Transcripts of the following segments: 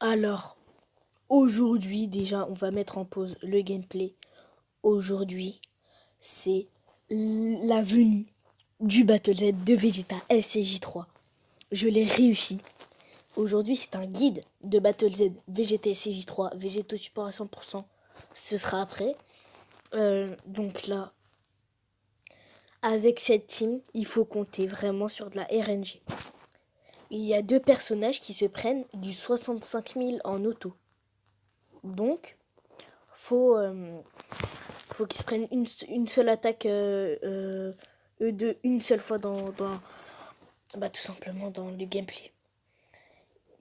Alors, aujourd'hui déjà, on va mettre en pause le gameplay. Aujourd'hui, c'est la venue du Battle Z de Vegeta SCJ3. Je l'ai réussi. Aujourd'hui, c'est un guide de Battle Z Vegeta SCJ3, Vegeto Support à 100%. Ce sera après. Donc là, avec cette team, il faut compter vraiment sur de la RNG. Il y a deux personnages qui se prennent du 65 000 en auto. Donc, faut qu'ils se prennent une seule attaque eux deux une seule fois dans tout simplement dans le gameplay.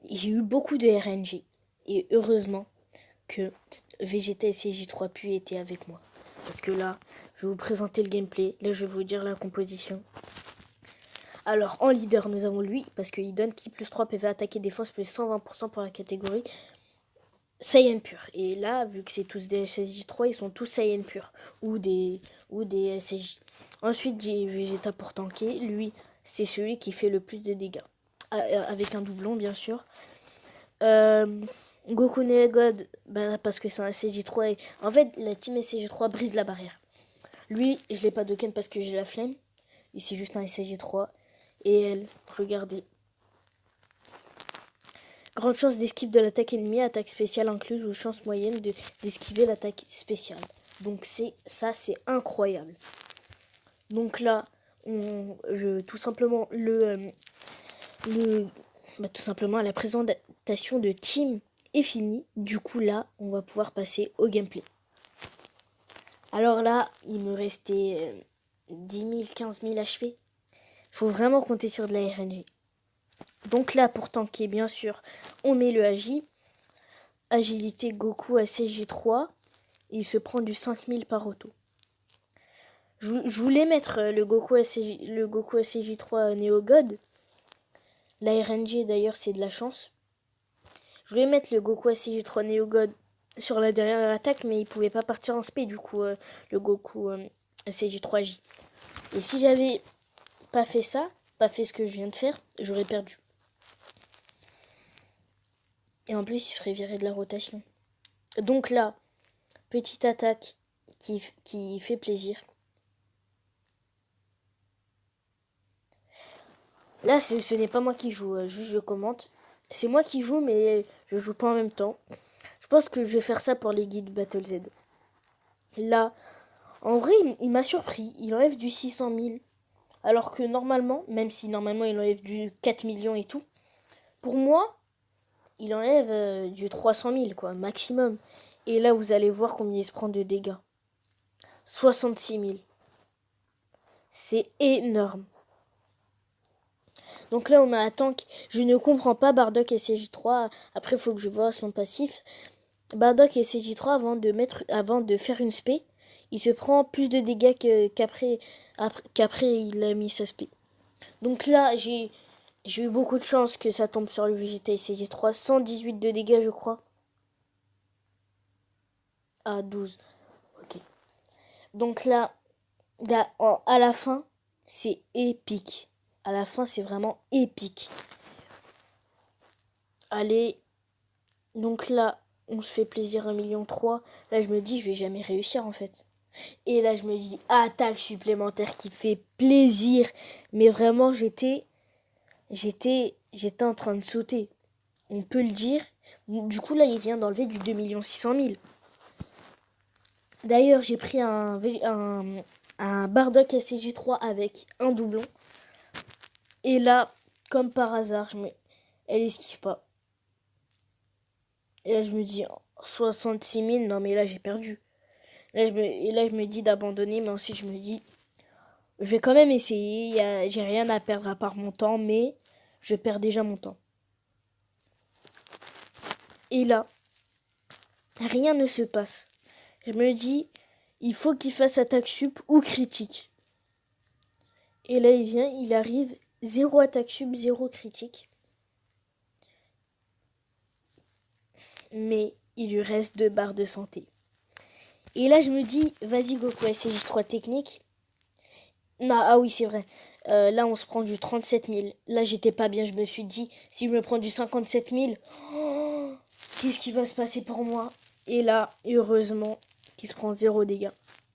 J'ai eu beaucoup de RNG et heureusement que Vegeta et CJ3 Pu étaient avec moi. Parce que là, je vais vous présenter le gameplay. Là, je vais vous dire la composition. Alors, en leader, nous avons lui, parce qu'il donne ki plus 3 PV attaque et défense, plus 120% pour la catégorie Saiyan pur. Et là, vu que c'est tous des SSJ3, ils sont tous Saiyan pur. Ou des SSJ. Ensuite, j'ai Vegeta pour tanker. Lui, c'est celui qui fait le plus de dégâts. Avec un doublon, bien sûr. Goku God, parce que c'est un SSJ3. Et en fait, la team SSJ3 brise la barrière. Lui, je l'ai pas de Ken parce que j'ai la flemme. Et c'est juste un SSJ3. Et elle, regardez. Grande chance d'esquive de l'attaque ennemie, attaque spéciale incluse ou chance moyenne d'esquiver l'attaque spéciale. Donc c'est incroyable. Donc là, tout simplement tout simplement la présentation de team est finie. Du coup là, on va pouvoir passer au gameplay. Alors là, il me restait 10 000, 15 000 HP. Il faut vraiment compter sur de la RNG. Donc là, pour tanker, bien sûr, on met le Agi. Agilité Goku à CJ3. Il se prend du 5000 par auto. Je voulais mettre le Goku SCJ3 Neo God. La RNG d'ailleurs, c'est de la chance. Je voulais mettre le Goku SCJ3 Neo God sur la dernière attaque, mais il pouvait pas partir en SP du coup, le Goku SCJ3J. Et si j'avais pas fait ça, pas fait ce que je viens de faire, j'aurais perdu. Et en plus, il serait viré de la rotation. Donc là, petite attaque qui fait plaisir. Là, ce n'est pas moi qui joue, juste je commente. C'est moi qui joue, mais je joue pas en même temps. Je pense que je vais faire ça pour les guides Battle Z. Là, en vrai, il m'a surpris. Il enlève du 600 000. Alors que normalement, même si normalement il enlève du 4 millions et tout, pour moi, il enlève du 300 000, quoi, maximum. Et là, vous allez voir combien il se prend de dégâts. 66 000. C'est énorme. Donc là, on met un tank. Je ne comprends pas Bardock et CJ3. Après, il faut que je vois son passif. Bardock et CJ3, avant de faire une spé, il se prend plus de dégâts qu'après il a mis sa spé. Donc là, j'ai eu beaucoup de chance que ça tombe sur le Vegeta et CJ3. 118 de dégâts, je crois. Ah, 12. Ok. Donc là à la fin, c'est épique. À la fin, c'est vraiment épique. Allez. Donc là, on se fait plaisir 1,3 million. Là, je me dis, je vais jamais réussir en fait. Et là, je me dis, attaque supplémentaire qui fait plaisir. Mais vraiment, j'étais en train de sauter. On peut le dire. Du coup, là, il vient d'enlever du 2 600 000. D'ailleurs, j'ai pris un Bardock SCJ3 avec un doublon. Et là, comme par hasard, elle esquive pas. Et là, je me dis, 66 000, non mais là, j'ai perdu. Là, je me dis d'abandonner, mais ensuite, je me dis, je vais quand même essayer. J'ai rien à perdre à part mon temps, mais je perds déjà mon temps. Et là, rien ne se passe. Je me dis, il faut qu'il fasse attaque sup ou critique. Et là, il arrive, 0 attaque sup, 0 critique. mais il lui reste 2 barres de santé. Et là, je me dis, vas-y Goku SCJ3 technique. Non, ah oui, c'est vrai. Là, on se prend du 37 000. Là, j'étais pas bien. Je me suis dit, si je me prends du 57 000, oh, qu'est-ce qui va se passer pour moi? Et là, heureusement, qu'il se prend 0 dégâts.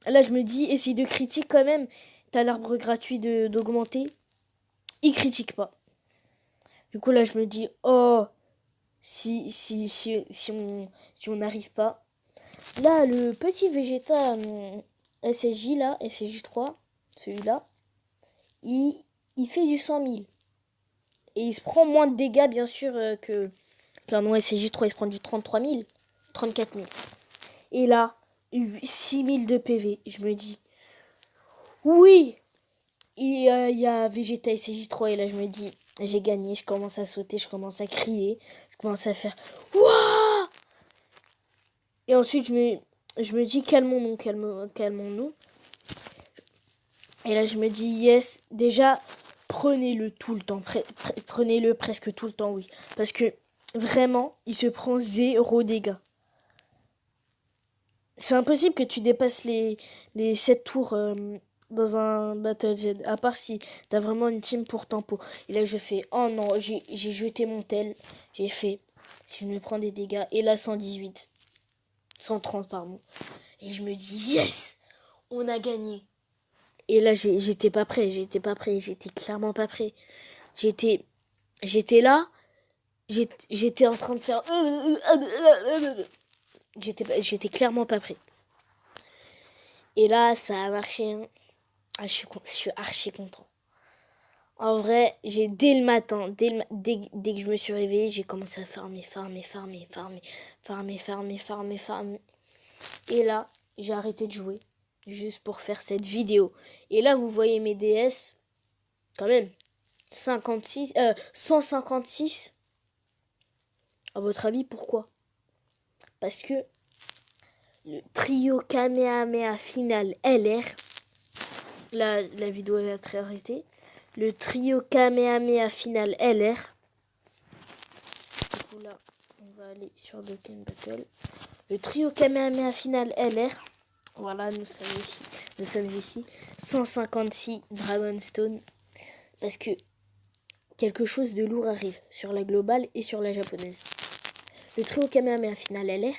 Là, je me dis, essaye de critique quand même. T'as l'arbre gratuit d'augmenter. Il critique pas. Du coup, là, je me dis, oh, si on n'arrive pas. Là, le petit Vegeta SSJ, là, SSJ3, celui-là, il fait du 100 000. Et il se prend moins de dégâts, bien sûr, qu'un non SSJ3, il se prend du 33 000, 34 000. Et là, 6 000 de PV. Je me dis, oui, il y a Vegeta SSJ3. Et là, je me dis, j'ai gagné. Je commence à sauter, je commence à crier. Je commence à faire, wouah! Et ensuite, je me dis, calmons-nous. Et là, je me dis, yes, déjà, prenez-le tout le temps. Prenez-le presque tout le temps, oui. Parce que, vraiment, il se prend 0 dégâts. C'est impossible que tu dépasses les 7 tours dans un Battle Z. À part si t'as vraiment une team pour tempo. Et là, je fais, oh non, j'ai jeté mon tel. J'ai fait, si je me prends des dégâts. Et là, 118. 130, pardon. Et je me dis, yes, on a gagné. Et là, j'étais pas prêt, j'étais clairement pas prêt. J'étais là, j'étais en train de faire... J'étais clairement pas prêt. Et là, ça a marché. Hein. Ah, je suis archi content. En vrai, dès le matin, dès que je me suis réveillée, j'ai commencé à farmer. Et là, j'ai arrêté de jouer. Juste pour faire cette vidéo. Et là, vous voyez mes DS. Quand même. 156. À votre avis, pourquoi? Parce que le trio Kamehameha final LR, la vidéo va être arrêtée. Le trio Kamehameha final LR. Du coup, là, on va aller sur Dokkan Battle. Le trio Kamehameha final LR. Voilà, nous sommes ici. 156 Dragonstone. Parce que quelque chose de lourd arrive sur la globale et sur la japonaise. Le trio Kamehameha final LR.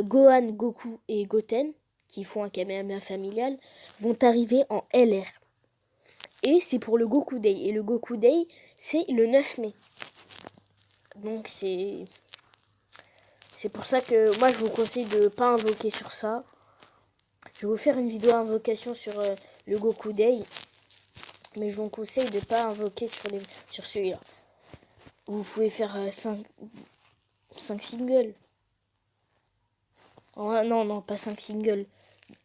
Gohan, Goku et Goten, qui font un Kamehameha familial, vont arriver en LR. Et c'est pour le Goku Day. Et le Goku Day, c'est le 9 mai. Donc c'est pour ça que moi je vous conseille de ne pas invoquer sur ça. Je vais vous faire une vidéo invocation sur le Goku Day. Mais je vous conseille de ne pas invoquer sur celui-là. Vous pouvez faire 5 singles. Oh, non, pas 5 singles.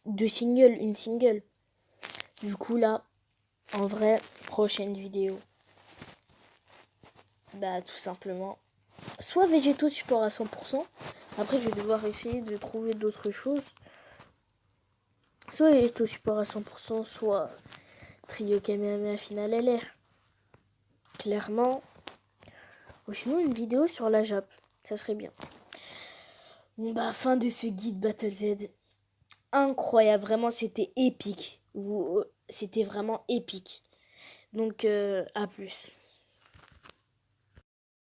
2 singles, une single. Du coup là, en vrai, prochaine vidéo. Bah tout simplement. Soit végétaux support à 100%. Après je vais devoir essayer de trouver d'autres choses. Soit végétaux support à 100%, soit trio Kamehameha final LR. Clairement. Ou sinon une vidéo sur la Jap. Ça serait bien. Bon bah fin de ce guide Battle Z. Incroyable, vraiment c'était épique. C'était vraiment épique. Donc à plus.